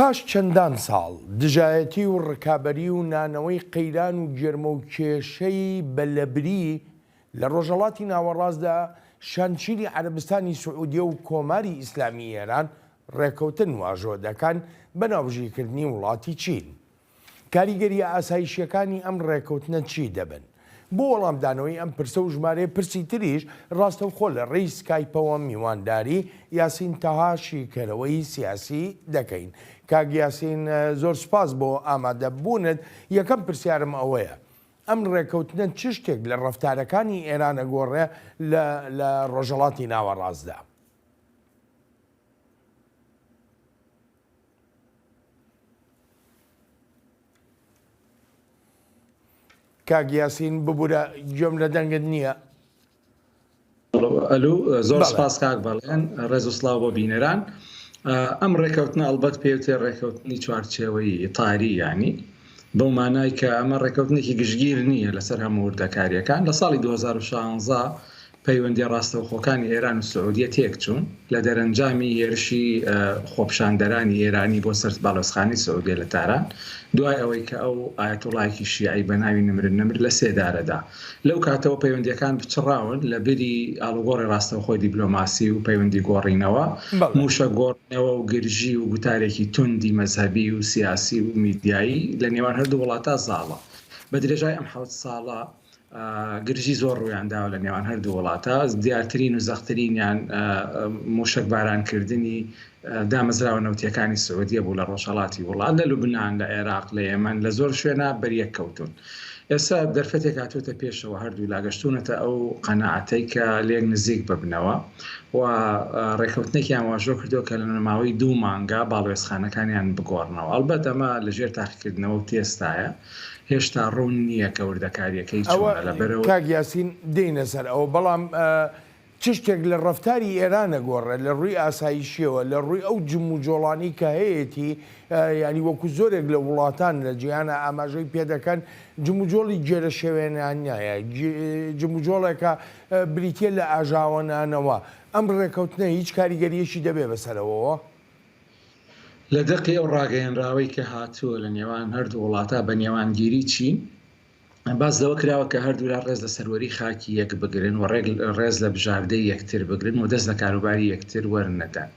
پاش چەندان ساڵ دژایەتی و ڕکابەری و نانەوەی قەیران و گێرمە و کێشەی بەلەبری لە ڕۆژهەڵاتی ناوەڕاستدا شانشینی عەرەبستانی سعودیە و کۆماری ئیسلامی ئێران ڕێکەوتن واژۆ دەکەن بە ناوبژیرکردنی وڵاتی چین. کاریگەریە ئاسایشیەکانی ئەم ڕێکەوتنە چی دەبن؟ بۆ وەڵامدانەوەی ئەم پرسە و ژمارەیە پرسی تریش ڕاستەوخۆ لە ڕێی سکایپەوە میوانداری یاسین تەهاشی کەرەوەی سیاسی دەکەین. کاک یاسین زۆر سپاس بۆ ئامادەبوونت. یەکەم پرسیارم ئەوەیە، ئەم ڕێکەوتنە چ شتێک لە ڕەفتارەکانی ئێران ئەگۆڕێ لە ڕۆژهەڵاتی ناوەڕاستدا؟ کاک یاسین ببوورە گوێم لە دەنگت نییە. ئەلو زۆر سپاس کاک بەڵێن، ڕێز و سڵاو بۆ بینەران. ئەم ڕێکەوتنە ئەڵبەت پێوتێ ڕێکەوتنی چوارچێوەی تاری، ینی بەو مانای کە ئەمە ڕێکەوتنێکی گشتگیر نییە لەسەر هەموو وردەکاریەکان. لە ساڵی 2016 پەیوەندی ڕاستەوخۆکانی ئێران و سعودیە تێکچوون لە دەرەنجامی هێرشی خۆپشاندەرانی ئێرانی بۆ سەر باڵۆزخانی سعودیە لە تاران، دوای ئەوەی کە ئەو ئایەتوڵایەکی شیعی بە ناوی نمر لە سێدارەدا لەو کاتەوە پەیوەندیەکان بچڕاون لە بری ئاڵوگۆڕی ڕاستەوخۆی دیپلۆماسی و پەیوەندی گۆڕینەوە، موشە گۆڕنەوە و گرژی و گوتارێکی توندی مەزهبی و سیاسی و میدیایی لە نێوان هەردوو وڵاتە زاڵە. بە درێژای ئەم 7 ساڵە گرژی زۆر ڕوویانداوە لە نێوان هەردوو وڵاتە. دیارترین و زەخترینیان موشک بارانکردنی دامەزراوە نەوتیەکانی سعودیە بوو لە ڕۆژهەڵاتی وڵات، لە لوبنان، لە عێراق، لە یەمەن، لە زۆر شوێنە بەریەک کەوتون. ئێستا دەرفەتێک هاتووەتە پێشەوە، هەردوو لاگەشتونەتە ئەو قەنەعەتەی کە لێک نزیک ببنەوە و ڕێکەوتنێکیان واژۆ کردو کە لە نەماوەی 2 مانگا باڵێزخانەکانیان بگۆڕنەوە. ئەلبەت ئەمە لەژێر تاقیکردنەوە و تێستایە، هێشتا ڕوون نییە کە وردەکاریەکەی چۆنە لەبەرەوە. کاک یاسین دێینە سەر ئەوە، بەڵام چ شتێک لە ڕەفتاری ئێرانە گۆڕێ لە ڕووی ئاسایشیەوە، لە ڕووی ئەو جم و جۆڵانی کە هەیەی، ینی وەکو زۆرێک لە وڵاتان لە جیهانە ئاماژەی پێدەکەن جم و جۆڵی جێرە شێوێنیان نیایە، جم و جۆڵێکە بریتە لە ئاژاوەنانەوە. ئەم ڕێکەوتنە هیچ کاریگەریەشی دەبێ بەسەرەوە؟ لە دەقی ئەو ڕاگەیەنراوەی کە هاتووە لە نێوان هەردوو وڵاتە بە نێوانگیری چین، باز لەوە کراوە کە هەردوو لا ڕێز لە سەروەری خاکی یەک بگرن و ڕێز لە بژاردەی یەکتر بگرن و دەست لە کاروباری یەکتر وەرنەدان.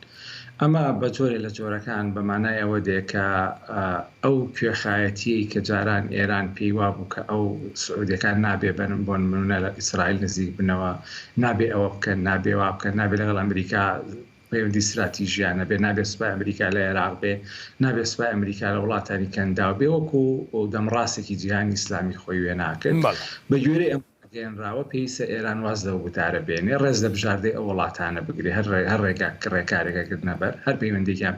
ئەمە بە جۆرێ لە جۆرەکان بە مانای ئەوە دێکە ئەو کوێخایەتی کە جاران ئێران پێی وابوو کە ئەو سعودیەکان نابێ بن بۆ نمونە لە ئیسرائیل نزیک بنەوە، نابێ ئەوە بکەن، نابێ وا بکەن، نابێ لەگەڵ ئەمریکا پەیوەندی استراتیژیانە بێ، نابێ سوپای ئەمریکا لە عێراق بێ، نابێ سوپای ئەمریکا لە وڵاتانی کەندا بێ، وەکو دەمڕاستێکی جیهانی ئیسلامی خۆی وێ ناکرد. بە گوێرەی ئەم گەێنراوە پێویستە ئێران واز لەو وتارە بێنێ، ڕێز لە بژاردەی ئەو وڵاتانە بگرێ، هەر ڕێکارێکەکردنەبەر هەر پەیوەندێکیان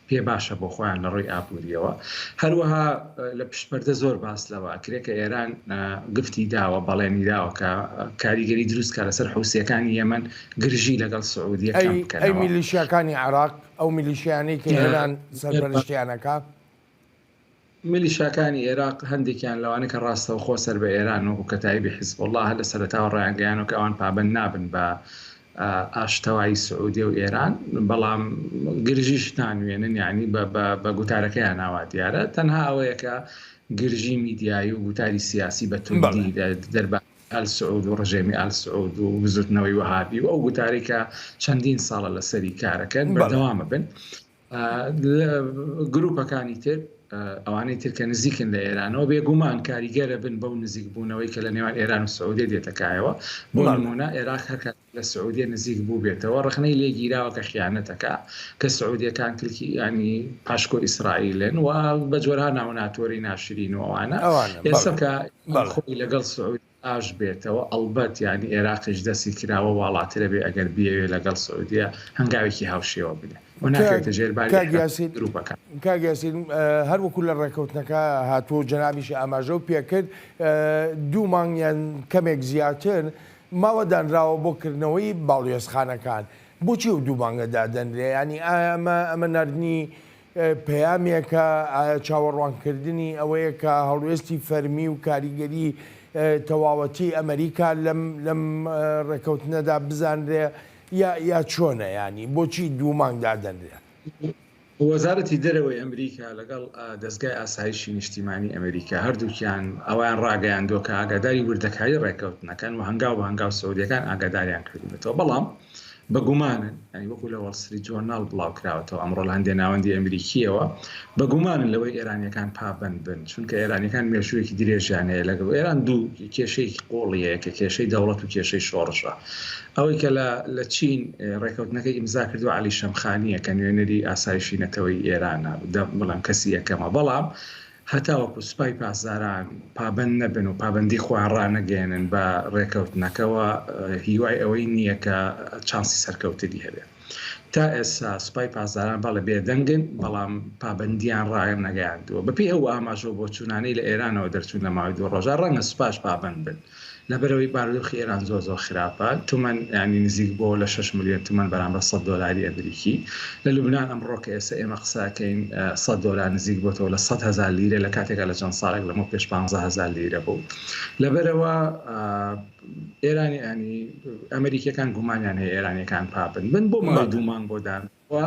پێ باشە بۆ خۆیان لە ڕووی ئابوووریەوە. هەروەها لە پشتپەردە زۆر باس لەوە ئەکرێت کە ئێران گفتی داوە، بەڵێنی داوە کە کاریگەری دروستکە لەسەر حوسیەکانی یەمەن گرژی لەگەڵ سعودیە کەم بکەنەوە. ئەی میلیشیاکانی عێراق، ئەو میلیشیانەی کە ئێران سەرپەرشتیانەکە، میلیشیاکانی عێراق هەندێکیان لەوانە کە ڕاستەوخۆ سەر بە ئێران وەکو کەتایبی حیزب الله لە سەرەتاوە ڕایانگەیانەوە کە ئەوان پابەند نابن بە ئاشتەوایی سعودیە و ئێران، بەڵام گرژیش نانوێنن، یعنی بە گوتارەکەیان ناوا دیارە. تەنها ئەوەیە کە گرژی میدیایی و گوتاری سیاسی بە توندی دەربارەی ئال سعود و ڕژێمی ئال سعود و وزوتنەوەی وەهابی و ئەو گوتارێک کە چەندین ساڵە لەسەری کارەکەن بەردەوامە بن. گروپەکانی تر ئەوانەی ترکە نزیکن لە ئێرانەوە بێگومان کاریگەرە بن بەو نزیکبوونەوەی کە لە نێوان ئێران و سعودیە دێتەکایەوە. بۆ نمونە عێراق هەر لە سعودیە نزیک بوو بێتەوە، ڕخنەی لێگیراوە کە خیانەتەکە کە سعودیەکان کلکی ینی پاشکۆ ئیسرائیلن و بە جۆرها ناوناتۆری ناشرین و ئەوانە. ئێستا کە خۆی لەگەڵ سعودی ئاش بێتەوە، ئەڵبەت ینی عێراقیش دەستی کراوە وڵاترە بێ ئەگەر بیاوێ لەگەڵ سعودیە هەنگاوێکی هاوشێوە بنێ. کاک یاسین هەروەکو لە ڕێکەوتنەکە هاتووە جەنابیش ئاماژە و پێکرد 2 مانگیان کەمێک زیاتر ماوە دانراوە بۆ کردنەوەی باڵێزخانەکان. بۆچی و 2 مانگە دادەنرێ؟ ینی ئەمە نردنی پەیامێکە، چاوەڕوانکردنی ئەوەیە کە هەڵوێستی فەرمی و کاریگەری تەواوەتی ئەمریکا لەم ڕێکەوتنەدا بزانرێ یا چۆنە؟ ینی بۆچی 2 مانگ دادەنرێ؟ وەزارەتی دەرەوەی ئەمریکا لەگەڵ دەستگای ئاسایشی نیشتیمانی ئەمریکا هەردووکیان ئەویان ڕاگەیاندۆ کە ئاگاداری وردەکاری ڕێکەوتنەکان و هەنگاو سعودیەکان ئاگاداریان کردوێتەوە، بەڵام بەگومانن ینی وەکو لە وەڵستری جۆرنال بڵاو کراوەتەوە ئەمڕۆ لە هەندێک ناوەندی ئەمریکیەوە بەگومانن لەوەی ئێرانیەکان پابند بن، چونکە ئێرانیەکان مێژوویەکی درێژیان هەیە لەگەڵ ئێران دوو کێشەیەکی قۆڵیەیە کە کێشەی دەوڵەت و کێشەی شۆڕشە. ئەوەی کە لە چین ڕێکەوتنەکەی ئیمزا کردو علی شەمخانیە کە نوێنەری ئاسایشی نەتەوەی ئێرانە، بەڵام کەسی یەکەمە، بەڵام هەتاوەکو سوپای پاسداران پابند نەبن و پابندی خوان ڕانەگەێنن بە ڕێکەوتنەکەەوە هیوای ئەوەی نییە کە چانسی سەرکەوتنی هەبێ. تا ئێستا سوپای پاسداران بەڵە بێدەنگن، بەڵام پابندیان ڕایە نەگەیاندووە بەپێی ئەو ئاماژۆ بۆ چوونانەی لە ئێرانەوە دەرچوون لە ماوەی 2 ڕۆژە ڕەنگە سوپاش پابند بن لەبەرەوەی بارودۆخی ئێران زۆر خراپە. تومەن ینی نزیک بۆ لە 6 ملیۆن تومەن بەرامبەر $100 ئەمریکی. لە لوبنان ئەمڕۆ کە ئێستا ئێمە قساکەین $100 نزیک بۆتەوە لە 100,000 لیرە لە کاتێکە لە چەند ساڵێک لەمە پێش 15,000 لیرە بوو. لەبەرەوە ئێرانی ینی ئەمریکیەکان گومانیان هەیە ئێرانیەکان پابند بن بۆ ماوەی 2 مانگ بۆ دانەوە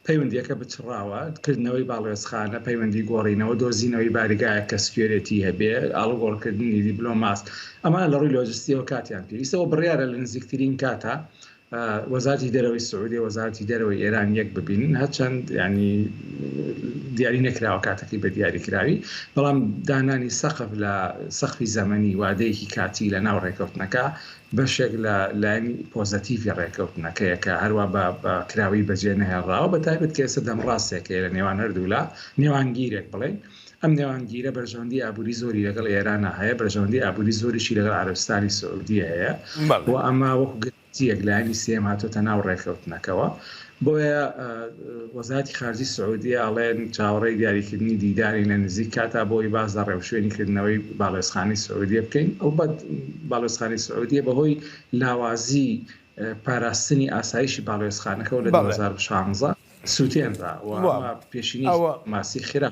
پەیوەندیەکە بچڕاوە، کردنەوەی باڵێزخانە، پەیوەندی گۆڕینەوە، دۆزینەوەی باریگایە کە سکوێرێتی هەبێ، ئاڵوگۆڕکردنی دیپلۆماس، ئەمانە لە ڕووی لۆجستیەوە کاتیان پێویستەوە بڕیارە لە نزیکترین کاتە وەزارەتی دەرەوەی سعودی وەزارەتی دەرەوەی ئێران یەک ببینن، هەرچەند ینی دیاری نەکراوە کاتەکەی بە دیاریکراوی، بەڵام دانانی سەقف لە سەقفی زەمەنی وادەیەکی کاتی لە ناو ڕێکەوتنەکە بەشێک لە لایەنی پۆزەتیڤی ڕێکەوتنەکەیە کە هەروە بە کراوی بەجێ نەهێڵراوە، بەتایبەت کە ئێستا دەمڕاستێکەیە لە نێوان هەردوو لە نێوانگیرێک بڵێن. ئەم نێوانگیرە بەرژەوەندی ئابووری زۆری لەگەڵ ئێرانە هەیە، بەرژەوەندی ئابووری زۆریشی لەگەڵ عەرەبستانی سعودی هەیە و ئەمە وەکو گرنگیەک لایەنی سێم هاتۆتە ناو ڕێکەوتنەکەەوە. بۆیە وەزارەتی خارجی سعودیە ئەڵێن چاوەڕێی دیاریکردنی دیداری لە نزیک کاتا بۆی باز لە ڕێوشوێنیکردنەوەی باڵێزخانەی سعودیە بکەین. ئەوبەت باڵێزخانەی سعودیە بەهۆی لاوازی پاراستنی ئاسایشی باڵێزخانەکەەوە لە 2016 سووتێنرا و پێشینی ماسی خێرا.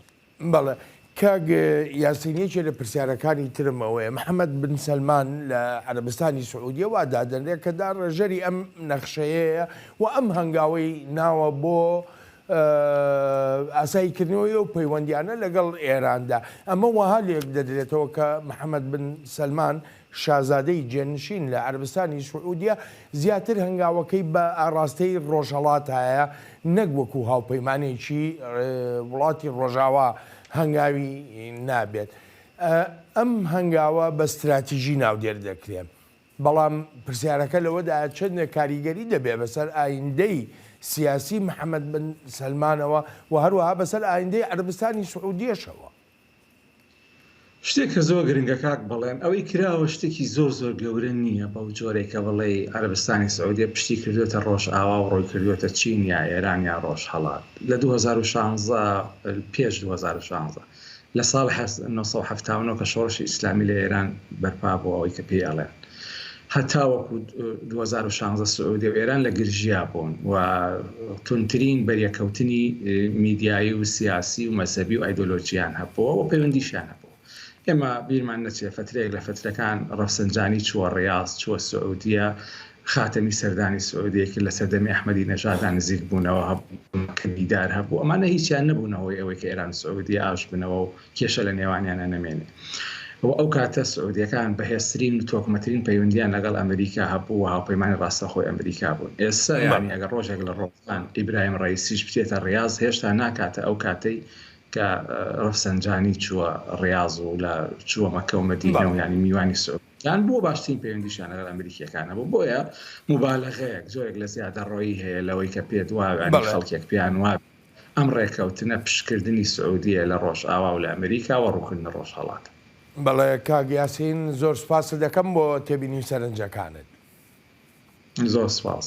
بەڵێ کاگ یاسینیەکێ لە پرسیارەکانی ترمەوەیە محەممەد بن سەلمان لە عەرەبستانی سعودیە وادادەنرێت کە دا ڕێژەری ئەم نەخشەیەیە و ئەم هەنگاوەی ناوە بۆ ئاساییکردنەوەی و پەیوەندیانە لەگەڵ ئێراندا. ئەمە وەها لێک دەدرێتەوە کە محەممەد بن سەلمان شازادەی جێنشین لە عەرەبستانی سعودیە زیاتر هەنگاوەکەی بە ئاڕاستەی ڕۆژهەڵات هەیە، نەک وەکو هاوپەیمانێکی وڵاتی ڕۆژاوا هەنگاوی نابێت. ئەم هەنگاوە بە استراتیژی ناودێر دەکرێت، بەڵام پرسیارەکە لەوەدا چەندە کاریگەری دەبێت بەسەر ئایندەی سیاسی محەممەد بن سەلمانەوە و هەروەها بەسەر ئایندەی عەرەبستانی سعودیەشەوە. شتێک کە زۆر گرنگە کاک بڵێن ئەوەی کراوە شتێکی زۆر گەورە نییە بەو جۆرێکە بڵێ عەرەبستانی سعودیە پشتی کردوێتە ڕۆژ ئاوا و ڕۆی کردوێتە چین یا ئێران یا ڕۆژهەڵات. لە 2016 پێش 2016 لە ساڵ 1970 کە شۆڕشی ئیسلامی لە ئێران بەرپا بوو ئەوەی کە پێی ئەڵێن، هەتاوەکو 2016 سعودی و ئێران لە گرژیا بوون و تونترین بەریەکەوتنی میدیایی و سیاسی و مەسەبی و ئایدۆلۆجیان هەبووە و پەیوەندیشیان هەبوو. ئێمە بیرمان نەچێ فترەیەک لە فترەکان ڕەفسەنجانی چووە ڕیاض، چووە سعودیە، خاتەمی سەردانی سعودیەکی لە سەردەمی ئەحمەدی نەژاددا نزیک بوونەوە کە دیدار هەبوو. ئەمانە هیچیان نەبوونەوەی ئەوەی کە ئێران سعودی ئاش بنەوە و کێشە لە نێوانیانە نەمێنێ. ئەو کاتە سعودیەکان بەهێزترین و تۆکمەترین پەیوەندیان لەگەڵ ئەمریکا هەبوو و هاوپەیمانی ڕاستەخۆی ئەمریکا بوون. ئێستا یانی ئەگەر ڕۆژێک لە ڕۆژان ئیبراهیم ڕەیسیش بچێتە ڕیاض هێشتا ناکاتە ئەو کاتەی کە ڕەفسەنجانی چووە ڕیاض و لە چووە مەکە و مەدینە و ینی میوانی سعودیان بۆ باشترین پەیوەندیشیان لەگەڵ ئەمریکیەکانە بوو. بۆیە مبالەغەیەک زۆرێک لە زیادەڕۆیی هەیە لەوەی کە پێت وایە خەڵکێک پیان وایە ئەم ڕێکەوتنە پشتکردنی سعودیە لە ڕۆژ ئاوا و لە ئەمریکا و ڕووکردنە ڕۆژهەڵات. بەڵێ کاگ یاسین زۆر سوپاس دەکەم بۆ تێبینی سەرنجەکانت. زۆر سوپاس.